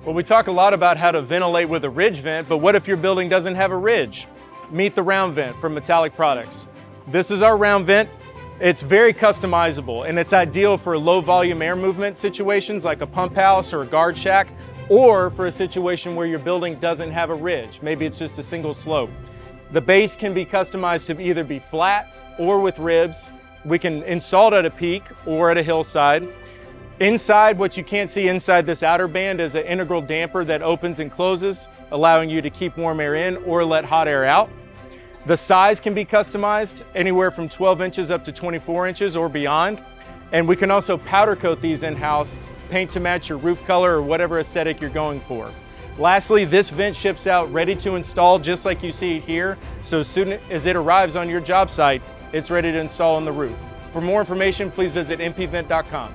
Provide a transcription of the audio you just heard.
Well, we talk a lot about how to ventilate with a ridge vent, but what if your building doesn't have a ridge? Meet the round vent from Metallic Products. This is our round vent. It's very customizable and it's ideal for low volume air movement situations like a pump house or a guard shack, or for a situation where your building doesn't have a ridge. Maybe it's just a single slope. The base can be customized to either be flat or with ribs. We can install it at a peak or at a hillside. Inside, what you can't see inside this outer band is an integral damper that opens and closes, allowing you to keep warm air in or let hot air out. The size can be customized anywhere from 12 inches up to 24 inches or beyond. And we can also powder coat these in-house, paint to match your roof color or whatever aesthetic you're going for. Lastly, this vent ships out ready to install just like you see it here. So as soon as it arrives on your job site, it's ready to install on the roof. For more information, please visit mpvent.com.